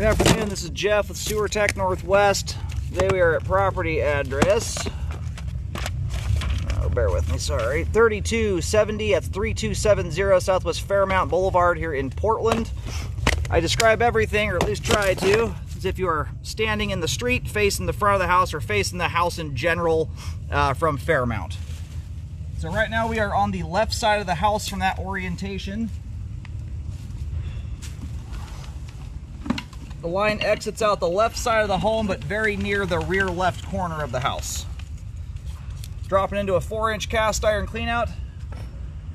Good afternoon, this is Jeff with Sewer Tech Northwest. Today we are at property address, bear with me, sorry, 3270, that's 3270 Southwest Fairmount Boulevard here in Portland. I describe everything, or at least try to, as if you are standing in the street facing the front of the house or facing the house in general from Fairmount. So right now we are on the left side of the house from that orientation. The line exits out the left side of the home, but very near the rear left corner of the house. Dropping into a 4-inch cast iron cleanout.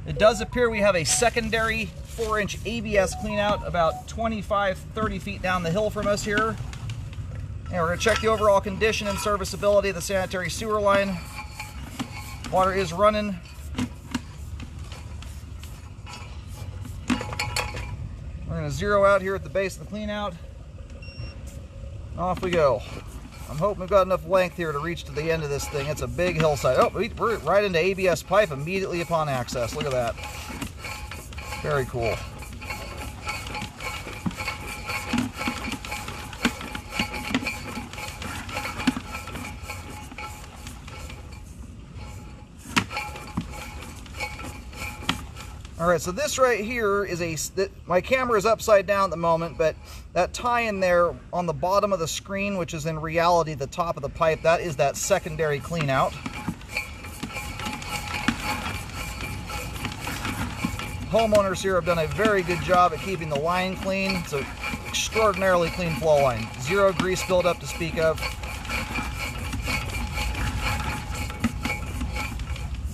It does appear we have a secondary 4-inch ABS cleanout about 25-30 feet down the hill from us here. And we're going to check the overall condition and serviceability of the sanitary sewer line. Water is running. We're going to zero out here at the base of the cleanout. Off we go. I'm hoping we've got enough length here to reach to the end of this thing. It's a big hillside. Oh, we're right into ABS pipe immediately upon access. Look at that. Very cool. All right, so this right here is my camera is upside down at the moment, but that tie in there on the bottom of the screen, which is in reality the top of the pipe, that is that secondary clean out. Homeowners here have done a very good job at keeping the line clean. It's an extraordinarily clean flow line. Zero grease buildup to speak of.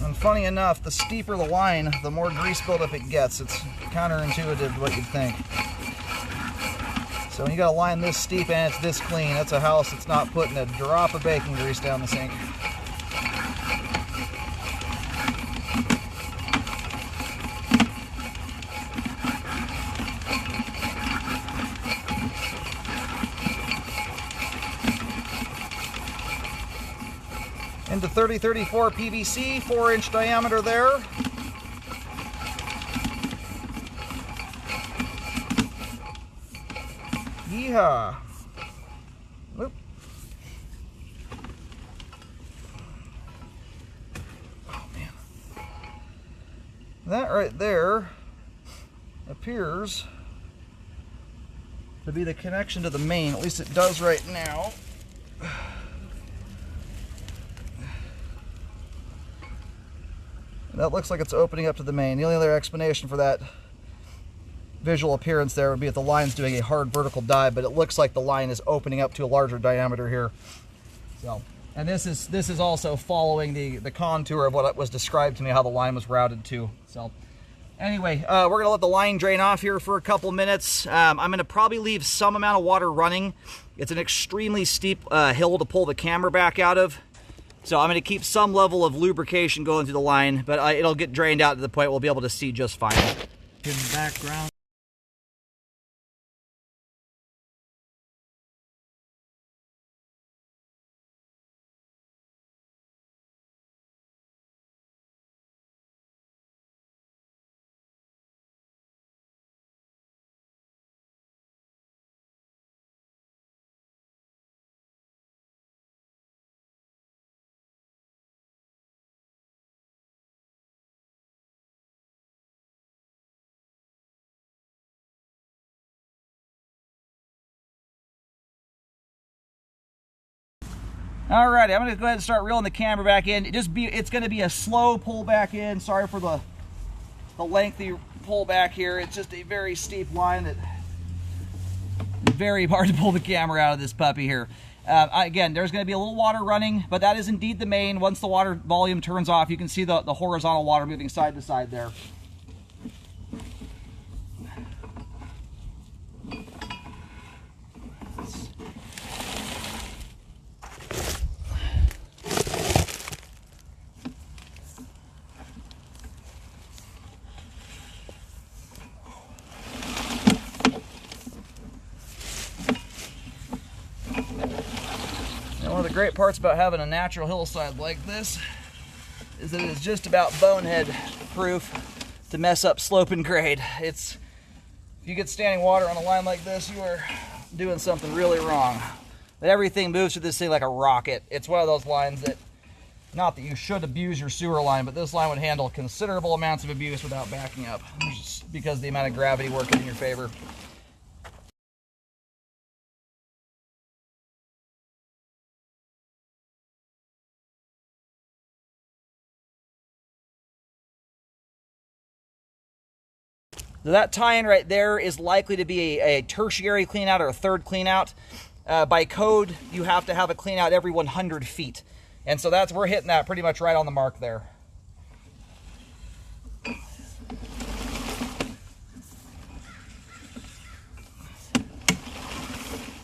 And funny enough, the steeper the line, the more grease buildup it gets. It's counterintuitive to what you'd think. So when you got a line this steep and it's this clean, that's a house that's not putting a drop of bacon grease down the sink. Into 3034 PVC, 4-inch diameter there. Yeehaw. Whoop. Oh man. That right there appears to be the connection to the main. At least it does right now. That looks like it's opening up to the main. The only other explanation for that visual appearance there would be if the line's doing a hard vertical dive, but it looks like the line is opening up to a larger diameter here. So, and this is also following the contour of what was described to me, how the line was routed to. So anyway, we're gonna let the line drain off here for a couple minutes. I'm gonna probably leave some amount of water running. It's an extremely steep hill to pull the camera back out of. So I'm going to keep some level of lubrication going through the line, but it'll get drained out to the point we'll be able to see just fine. In the background. Alrighty, I'm gonna go ahead and start reeling the camera back in. It's gonna be a slow pull back in. Sorry for the lengthy pull back here. It's just a very steep line that very hard to pull the camera out of this puppy here. Again, there's gonna be a little water running, but that is indeed the main. Once the water volume turns off, you can see the horizontal water moving side to side there. One of the great parts about having a natural hillside like this is that it is just about bonehead proof to mess up slope and grade. If you get standing water on a line like this, you are doing something really wrong. But everything moves through this thing like a rocket. It's one of those lines that, not that you should abuse your sewer line, but this line would handle considerable amounts of abuse without backing up, just because of the amount of gravity working in your favor. So that tie-in right there is likely to be a tertiary cleanout or a third cleanout. By code, you have to have a cleanout every 100 feet. And so we're hitting that pretty much right on the mark there.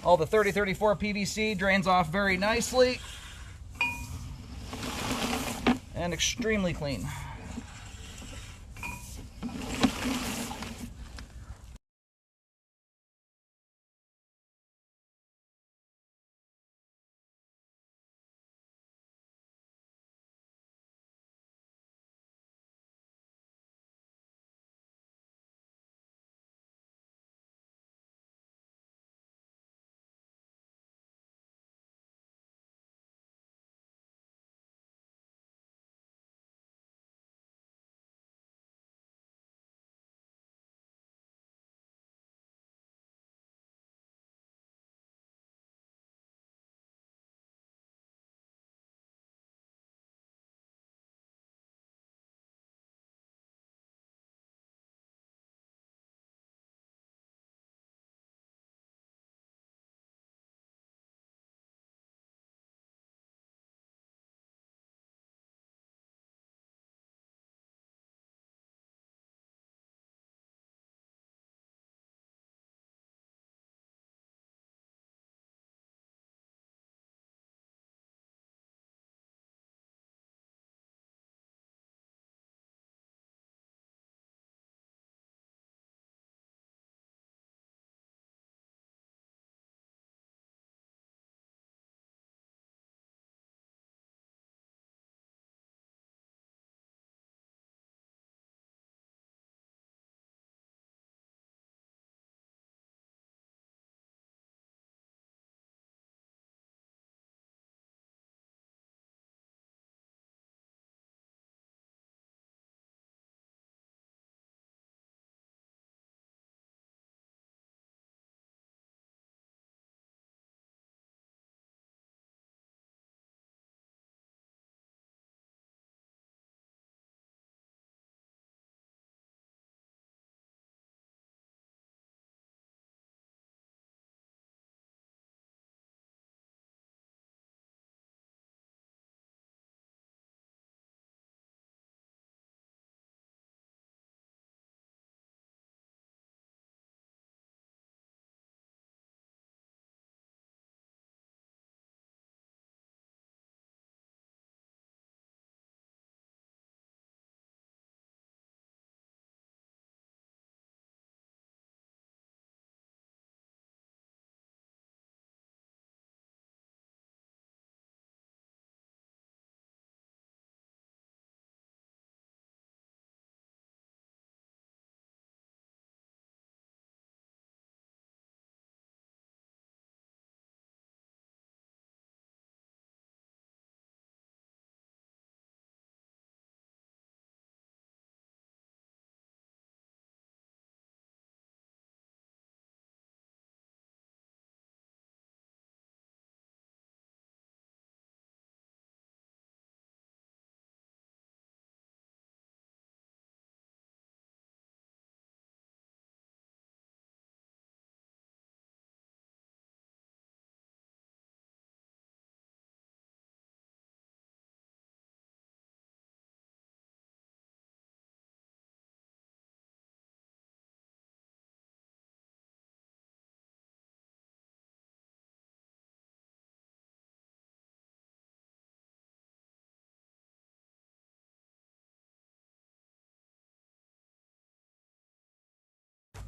All the 3034 PVC drains off very nicely and extremely clean.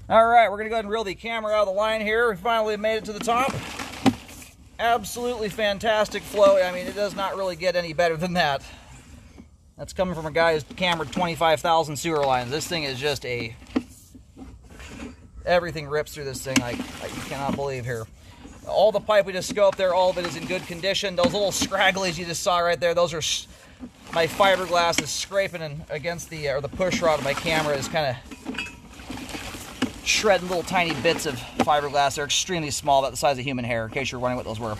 All right, we're gonna go ahead and reel the camera out of the line here. We finally made it to the top. Absolutely fantastic flow. I mean, it does not really get any better than that. That's coming from a guy who's cambered 25,000 sewer lines. This thing is just a Everything rips through this thing like you cannot believe here. All the pipe we just scoped there, all of it is in good condition. Those little scragglies you just saw right there, those are my fiberglass is scraping against the push rod of my camera is kind of shredding little tiny bits of fiberglass. They're extremely small, about the size of human hair, in case you're wondering what those were.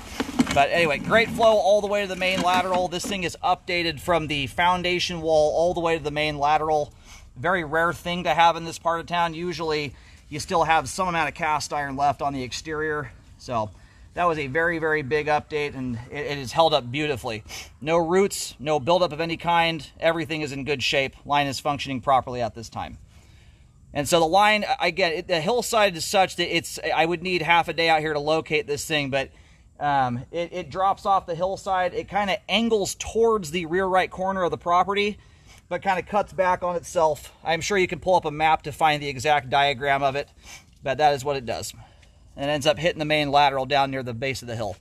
But anyway, great flow all the way to the main lateral. This thing is updated from the foundation wall all the way to the main lateral. Very rare thing to have in this part of town. Usually you still have some amount of cast iron left on the exterior. So that was a very, very big update, and it is held up beautifully. No roots, no buildup of any kind. Everything is in good shape. Line is functioning properly at this time. And so the line, again, the hillside is such that I would need half a day out here to locate this thing, but it drops off the hillside. It kind of angles towards the rear right corner of the property, but kind of cuts back on itself. I'm sure you can pull up a map to find the exact diagram of it, but that is what it does. And it ends up hitting the main lateral down near the base of the hill.